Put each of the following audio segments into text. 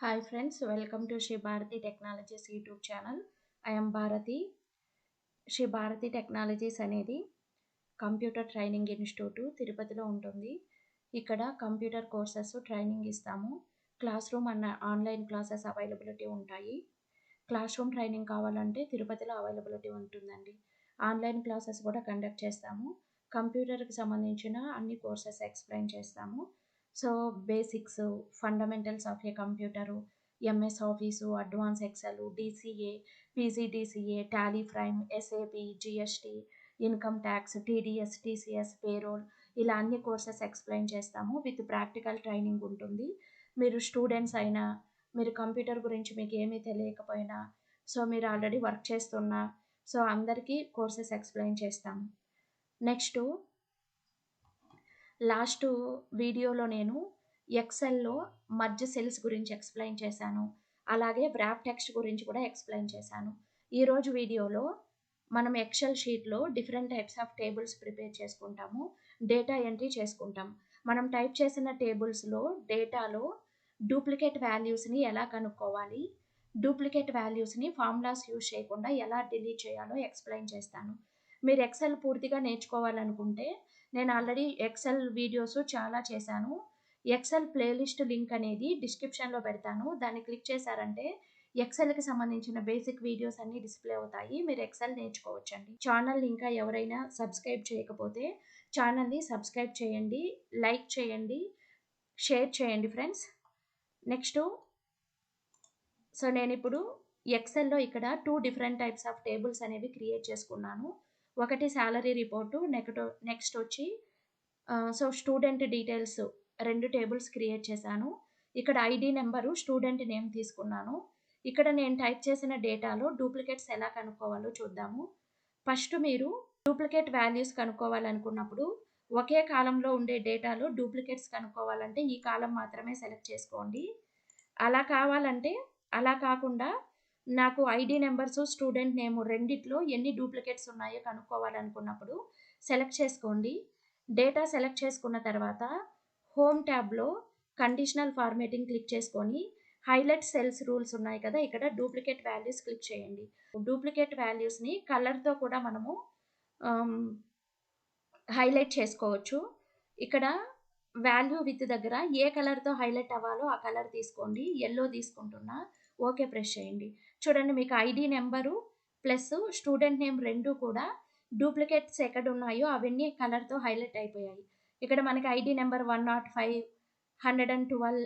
Hi friends, welcome to Shri Bharathi Technologies YouTube channel. I am Bharathi. Shri Bharathi technologies అనేది computer training institute తిరుపతిలో ఉంటుంది. ఇక్కడ computer courses training ఇస్తాము. Classroom అన్న online classes availability ఉంటాయి. Classroom training కావాలంటే తిరుపతిలో అవైలబిలిటీ ఉంటుందండి. ఆన్లైన్ క్లాసెస్ కూడా కండక్ట్ చేస్తాము. కంప్యూటర్కి సంబంధించిన అన్ని కోర్సెస్ ఎక్స్ప్లెయిన్ చేస్తాము. So basics, fundamentals of A computer, MS office, advance Excel, DCA, PGDCA, Tally prime, SAP, GST, income tax, TDS, TCS, payroll, ఇలా అన్ని కోర్సెస్ ఎక్స్ప్లెయిన్ చేస్తాము. విత్ ప్రాక్టికల్ ట్రైనింగ్ ఉంటుంది. మీరు స్టూడెంట్స్ అయినా, మీరు కంప్యూటర్ గురించి మీకు ఏమీ తెలియకపోయినా, సో మీరు ఆల్రెడీ వర్క్ చేస్తున్నా, సో అందరికీ కోర్సెస్ ఎక్స్ప్లెయిన్ చేస్తాము. నెక్స్ట్ లాస్ట్ వీడియోలో నేను ఎక్సెల్లో మర్జ్ సెల్స్ గురించి ఎక్స్ప్లెయిన్ చేశాను. అలాగే వ్రాప్ టెక్స్ట్ గురించి కూడా ఎక్స్ప్లెయిన్ చేశాను. ఈరోజు వీడియోలో మనం ఎక్సెల్ షీట్లో different types of tables prepare చేసుకుంటాము. డేటా ఎంట్రీ చేసుకుంటాం. మనం టైప్ చేసిన టేబుల్స్లో డేటాలో డూప్లికేట్ వాల్యూస్ని ఎలా కనుక్కోవాలి, డూప్లికేట్ వాల్యూస్ని ఫార్ములాస్ యూజ్ చేయకుండా ఎలా డిలీట్ చేయాలో ఎక్స్ప్లెయిన్ చేస్తాను. మీరు ఎక్సెల్ పూర్తిగా నేర్చుకోవాలనుకుంటే నేను ఆల్రెడీ ఎక్సెల్ వీడియోస్ చాలా చేశాను. ఎక్సెల్ ప్లేలిస్ట్ లింక్ అనేది డిస్క్రిప్షన్లో పెడతాను. దాన్ని క్లిక్ చేశారంటే ఎక్సెల్కి సంబంధించిన బేసిక్ వీడియోస్ అన్నీ డిస్ప్లే అవుతాయి. మీరు ఎక్సెల్ నేర్చుకోవచ్చండి. ఛానల్ ఇంకా ఎవరైనా సబ్స్క్రైబ్ చేయకపోతే ఛానల్ని సబ్స్క్రైబ్ చేయండి, లైక్ చేయండి, షేర్ చేయండి ఫ్రెండ్స్. నెక్స్ట్ సో నేను ఇప్పుడు ఎక్సెల్లో ఇక్కడ 2 డిఫరెంట్ టైప్స్ ఆఫ్ టేబుల్స్ అనేవి క్రియేట్ చేసుకున్నాను. ఒకటి శాలరీ రిపోర్టు, నెక్స్ట్ వచ్చి so student details 2 tables create చేశాను. ఇక్కడ ఐడి నెంబరు, స్టూడెంట్ నేమ్ తీసుకున్నాను. ఇక్కడ నేను టైప్ చేసిన డేటాలో డూప్లికేట్స్ ఎలా కనుక్కోవాలో చూద్దాము. ఫస్ట్ మీరు డూప్లికేట్ వాల్యూస్ కనుక్కోవాలనుకున్నప్పుడు ఒకే కాలంలో ఉండే డేటాలో డూప్లికేట్స్ కనుక్కోవాలంటే ఈ కాలం మాత్రమే సెలెక్ట్ చేసుకోండి. అలా కాకుండా నాకు ఐడి నెంబర్స్, స్టూడెంట్ నేమ్ రెండిట్లో ఎన్ని డూప్లికేట్స్ ఉన్నాయో కనుక్కోవాలనుకున్నప్పుడు సెలెక్ట్ చేసుకోండి. డేటా సెలెక్ట్ చేసుకున్న తర్వాత హోమ్ ట్యాబ్లో కండిషనల్ ఫార్మేటింగ్ క్లిక్ చేసుకొని హైలైట్ సెల్స్ రూల్స్ ఉన్నాయి కదా, ఇక్కడ డూప్లికేట్ వాల్యూస్ క్లిక్ చేయండి. డూప్లికేట్ వాల్యూస్ని కలర్తో కూడా మనము హైలైట్ చేసుకోవచ్చు. ఇక్కడ వాల్యూ విత్ దగ్గర ఏ కలర్తో హైలైట్ అవ్వాలో ఆ కలర్ తీసుకోండి. ఎల్లో తీసుకుంటున్నా, ఓకే ప్రెస్ చేయండి. చూడండి మీకు ID number plus student name రెండు కూడా డూప్లికేట్స్ ఎక్కడ ఉన్నాయో అవన్నీ కలర్తో హైలైట్ అయిపోయాయి. ఇక్కడ మనకి ఐడి నెంబర్ 105, 112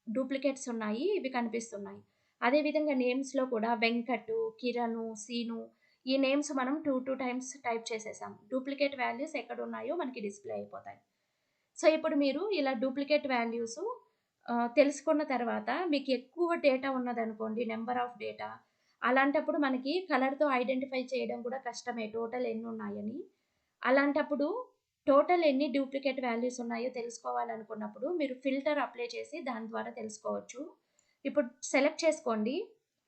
డూప్లికేట్స్ ఉన్నాయి, ఇవి కనిపిస్తున్నాయి. అదేవిధంగా నేమ్స్లో కూడా వెంకట్, కిరణ్, సీను, ఈ నేమ్స్ మనం 2 టైమ్స్ టైప్ చేసేసాం. డూప్లికేట్ వాల్యూస్ ఎక్కడ ఉన్నాయో మనకి డిస్ప్లే అయిపోతాయి. సో ఇప్పుడు మీరు ఇలా డూప్లికేట్ వాల్యూస్ తెలుసుకున్న తర్వాత మీకు ఎక్కువ డేటా ఉన్నదనుకోండి, నెంబర్ ఆఫ్ డేటా, అలాంటప్పుడు మనకి కలర్తో ఐడెంటిఫై చేయడం కూడా కష్టమే టోటల్ ఎన్ని ఉన్నాయని. అలాంటప్పుడు టోటల్ ఎన్ని డూప్లికేట్ వాల్యూస్ ఉన్నాయో తెలుసుకోవాలనుకున్నప్పుడు మీరు ఫిల్టర్ అప్లై చేసి దాని ద్వారా తెలుసుకోవచ్చు. ఇప్పుడు సెలెక్ట్ చేసుకోండి.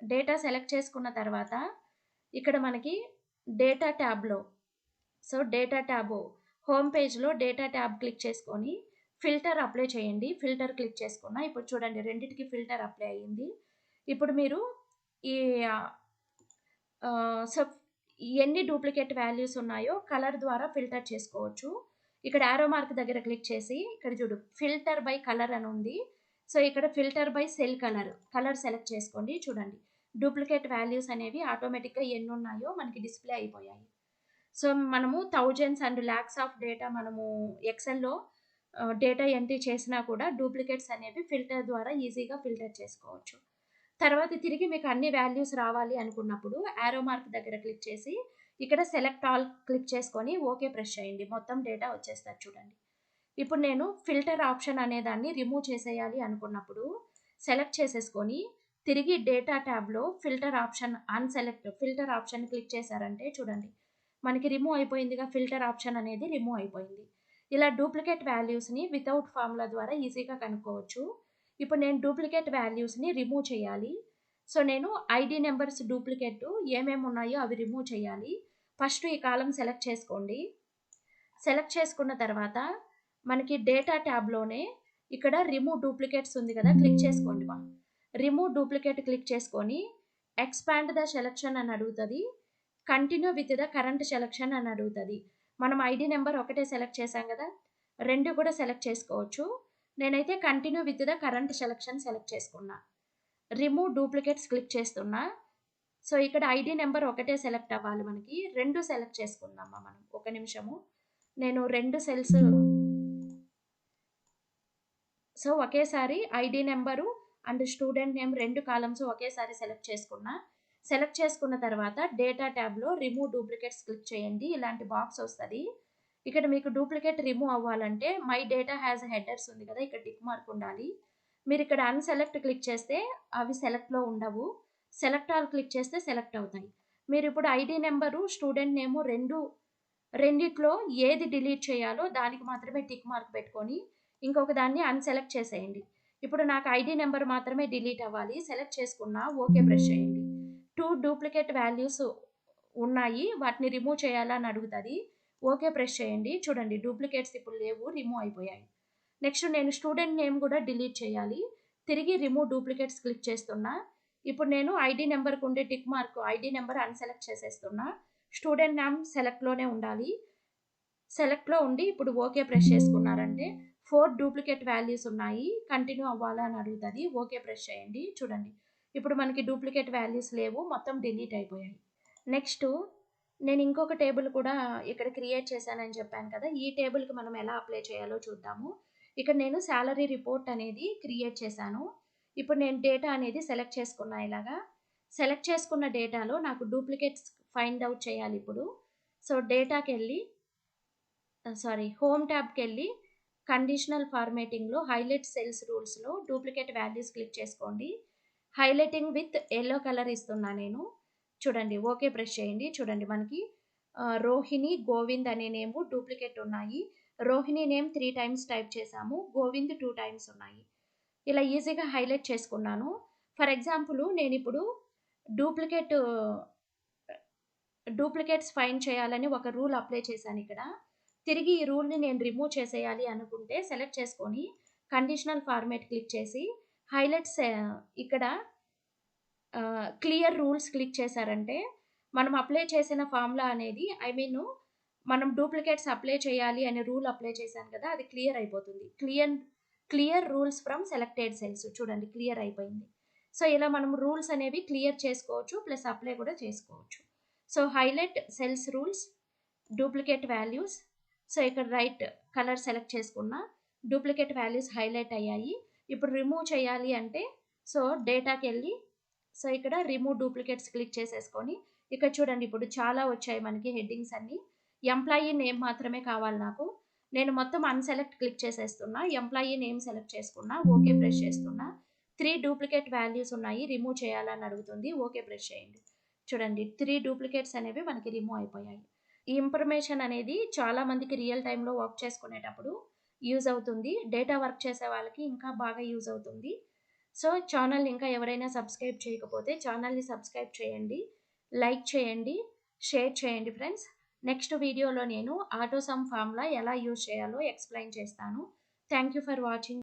డేటా సెలెక్ట్ చేసుకున్న తర్వాత ఇక్కడ మనకి డేటా ట్యాబ్లో, సో డేటా ట్యాబ్ హోమ్ పేజ్లో డేటా ట్యాబ్ క్లిక్ చేసుకొని ఫిల్టర్ అప్లై చేయండి. ఫిల్టర్ క్లిక్ చేసుకున్నా. ఇప్పుడు చూడండి రెండింటికి ఫిల్టర్ అప్లై అయ్యింది. ఇప్పుడు మీరు ఈ సో ఎన్ని డూప్లికేట్ వాల్యూస్ ఉన్నాయో కలర్ ద్వారా ఫిల్టర్ చేసుకోవచ్చు. ఇక్కడ యారో మార్క్ దగ్గర క్లిక్ చేసి ఇక్కడ చూడు ఫిల్టర్ బై కలర్ అని ఉంది. సో ఇక్కడ filter buy sell colour select చేసుకోండి. చూడండి డూప్లికేట్ వాల్యూస్ అనేవి ఆటోమేటిక్గా ఎన్ని ఉన్నాయో మనకి డిస్ప్లే అయిపోయాయి. సో మనము thousands and lakhs of data మనము ఎక్సెల్లో డేటా ఎంట్రీ చేసినా కూడా డూప్లికేట్స్ అనేవి ఫిల్టర్ ద్వారా ఈజీగా ఫిల్టర్ చేసుకోవచ్చు. తర్వాత తిరిగి మీకు అన్ని వాల్యూస్ రావాలి అనుకున్నప్పుడు యారో మార్క్ దగ్గర క్లిక్ చేసి ఇక్కడ సెలెక్ట్ ఆల్ క్లిక్ చేసుకొని ఓకే ప్రెస్ చేయండి. మొత్తం డేటా వచ్చేస్తారు చూడండి. ఇప్పుడు నేను ఫిల్టర్ ఆప్షన్ అనే దాన్ని రిమూవ్ చేసేయాలి అనుకున్నప్పుడు సెలెక్ట్ చేసేసుకొని తిరిగి డేటా ట్యాబ్లో ఫిల్టర్ ఆప్షన్ క్లిక్ చేశారంటే చూడండి మనకి రిమూవ్ అయిపోయిందిగా, ఫిల్టర్ ఆప్షన్ అనేది రిమూవ్ అయిపోయింది. ఇలా డూప్లికేట్ వాల్యూస్ని వితౌట్ ఫార్ములా ద్వారా ఈజీగా కనుక్కోవచ్చు. ఇప్పుడు నేను డూప్లికేట్ వాల్యూస్ని రిమూవ్ చేయాలి. సో నేను ఐడి నెంబర్స్ డూప్లికేట్ ఏమేమి ఉన్నాయో అవి రిమూవ్ చేయాలి. ఫస్ట్ ఈ కాలం సెలెక్ట్ చేసుకోండి. సెలెక్ట్ చేసుకున్న తర్వాత మనకి డేటా ట్యాబ్లోనే ఇక్కడ రిమూవ్ డూప్లికేట్స్ ఉంది కదా, క్లిక్ చేసుకోండి. రిమూవ్ డూప్లికేట్ క్లిక్ చేసుకొని ఎక్స్పాండ్ ద సెలక్షన్ అని అడుగుతుంది. Continue with the current selection అని అడుగుతుంది. మనం ఐడి నెంబర్ ఒకటే సెలెక్ట్ చేసాం కదా, రెండు కూడా సెలెక్ట్ చేసుకోవచ్చు. నేనైతే continue with the current selection select చేసుకున్నా. రిమూవ్ డూప్లికేట్స్ క్లిక్ చేస్తున్నా. సో ఇక్కడ ఐడి నెంబర్ ఒకటే సెలెక్ట్ అవ్వాలి, మనకి రెండు సెలెక్ట్ చేసుకుందామా మనం. ఒక నిమిషము, నేను రెండు సెల్స్ సో ఒకేసారి ID number and student name రెండు కాలమ్స్ ఒకేసారి సెలెక్ట్ చేసుకున్నా. సెలెక్ట్ చేసుకున్న తర్వాత డేటా ట్యాబ్లో రిమూవ్ డూప్లికేట్స్ క్లిక్ చేయండి. ఇలాంటి బాక్స్ వస్తుంది. ఇక్కడ మీకు డూప్లికేట్ రిమూవ్ అవ్వాలంటే మై డేటా హ్యాస్ హెడర్స్ ఉంది కదా, ఇక్కడ టిక్ మార్క్ ఉండాలి. మీరు ఇక్కడ అన్సెలెక్ట్ క్లిక్ చేస్తే అవి సెలెక్ట్లో ఉండవు. సెలెక్ట్ ఆల్ క్లిక్ చేస్తే సెలెక్ట్ అవుతాయి. మీరు ఇప్పుడు ఐడి నెంబరు స్టూడెంట్ నేము రెండిట్లో ఏది డిలీట్ చేయాలో దానికి మాత్రమే టిక్ మార్క్ పెట్టుకొని ఇంకొక దాన్ని అన్సెలెక్ట్ చేసేయండి. ఇప్పుడు నాకు ఐడి నెంబర్ మాత్రమే డిలీట్ అవ్వాలి, సెలెక్ట్ చేసుకున్నా, ఓకే ప్రెస్ చేయండి. 2 డూప్లికేట్ వాల్యూస్ ఉన్నాయి, వాటిని రిమూవ్ చేయాలని అడుగుతుంది. ఓకే ప్రెస్ చేయండి. చూడండి డూప్లికేట్స్ ఇప్పుడు లేవు, రిమూవ్ అయిపోయాయి. నెక్స్ట్ నేను స్టూడెంట్ నేమ్ కూడా డిలీట్ చేయాలి. తిరిగి రిమూవ్ డూప్లికేట్స్ క్లిక్ చేస్తున్నా. ఇప్పుడు నేను ఐడి నెంబర్కి ఉండే tick mark ID number unselect చేసేస్తున్నా. స్టూడెంట్ నేమ్ సెలెక్ట్లోనే ఉండాలి. సెలెక్ట్లో ఉండి ఇప్పుడు ఓకే ప్రెస్ చేసుకున్నారంటే 4 డూప్లికేట్ వాల్యూస్ ఉన్నాయి, కంటిన్యూ అవ్వాలా అని అడుగుతుంది. ఓకే ప్రెస్ చేయండి. చూడండి ఇప్పుడు మనకి డూప్లికేట్ వాల్యూస్ లేవు, మొత్తం డిలీట్ అయిపోయాయి. నెక్స్ట్ నేను ఇంకొక టేబుల్ కూడా ఇక్కడ క్రియేట్ చేశానని చెప్పాను కదా, ఈ టేబుల్కి మనం ఎలా అప్లై చేయాలో చూద్దాము. ఇక్కడ నేను శాలరీ రిపోర్ట్ అనేది క్రియేట్ చేశాను. ఇప్పుడు నేను డేటా అనేది సెలెక్ట్ చేసుకున్నా. ఇలాగా సెలెక్ట్ చేసుకున్న డేటాలో నాకు డూప్లికేట్స్ ఫైండ్ అవుట్ చేయాలి ఇప్పుడు. సో డేటాకి వెళ్ళి హోమ్ ట్యాబ్కి వెళ్ళి కండిషనల్ ఫార్మేటింగ్లో హైలైట్ సెల్స్ రూల్స్లో డూప్లికేట్ వాల్యూస్ క్లిక్ చేసుకోండి. హైలైటింగ్ విత్ ఎల్లో కలర్ ఇస్తున్నా నేను. చూడండి ఓకే ప్రెస్ చేయండి. చూడండి మనకి రోహిణి గోవింద్ అనే నేమ్ డూప్లికేట్ ఉన్నాయి. రోహిణి నేమ్ 3 టైమ్స్ టైప్ చేసాము, గోవింద్ 2 టైమ్స్ ఉన్నాయి. ఇలా ఈజీగా హైలైట్ చేసుకున్నాను. ఫర్ ఎగ్జాంపుల్ నేను ఇప్పుడు డూప్లికేట్స్ ఫైండ్ చేయాలని ఒక రూల్ అప్లై చేశాను ఇక్కడ. తిరిగి ఈ రూల్ని నేను రిమూవ్ చేసేయాలి అనుకుంటే సెలెక్ట్ చేసుకొని కండిషనల్ ఫార్మేట్ క్లిక్ చేసి హైలైట్స్ ఇక్కడ క్లియర్ రూల్స్ క్లిక్ చేశారంటే మనం అప్లై చేసిన ఫార్ములా అనేది మనం డూప్లికేట్స్ అప్లై చేయాలి అనే రూల్ అప్లై చేశాను కదా, అది క్లియర్ అయిపోతుంది. Clear rules from selected cells. చూడండి క్లియర్ అయిపోయింది. సో ఇలా మనం రూల్స్ అనేవి క్లియర్ చేసుకోవచ్చు, ప్లస్ అప్లై కూడా చేసుకోవచ్చు. So highlight cells rules, duplicate values. So ఇక్కడ రైట్ కలర్ సెలెక్ట్ చేసుకున్నా, డూప్లికేట్ వాల్యూస్ హైలైట్ అయ్యాయి. ఇప్పుడు రిమూవ్ చేయాలి అంటే సో డేటాకి వెళ్ళి సో ఇక్కడ రిమూవ్ డూప్లికేట్స్ క్లిక్ చేసేసుకొని ఇక్కడ చూడండి ఇప్పుడు చాలా వచ్చాయి మనకి హెడ్డింగ్స్ అన్ని. ఎంప్లాయీ నేమ్ మాత్రమే కావాలి నాకు. నేను మొత్తం అన్సెలెక్ట్ క్లిక్ చేసేస్తున్నా, ఎంప్లాయీ నేమ్ సెలెక్ట్ చేసుకున్నా, ఓకే ప్రెస్ చేస్తున్నా. 3 డూప్లికేట్ వాల్యూస్ ఉన్నాయి, రిమూవ్ చేయాలని అడుగుతుంది. ఓకే ప్రెస్ చేయండి. చూడండి 3 డూప్లికేట్స్ అనేవి మనకి రిమూవ్ అయిపోయాయి. ఈ ఇన్ఫర్మేషన్ అనేది చాలా మందికి రియల్ టైంలో వర్క్ చేసుకునేటప్పుడు యూజ్ అవుతుంది. డేటా వర్క్ చేసే వాళ్ళకి ఇంకా బాగా యూజ్ అవుతుంది. సో ఛానల్ ఇంకా ఎవరైనా సబ్స్క్రైబ్ చేయకపోతే ఛానల్ని సబ్స్క్రైబ్ చేయండి, లైక్ చేయండి, షేర్ చేయండి ఫ్రెండ్స్. నెక్స్ట్ వీడియోలో నేను ఆటో సమ్ ఫార్ములా ఎలా యూజ్ చేయాలో ఎక్స్ప్లెయిన్ చేస్తాను. Thank you for watching.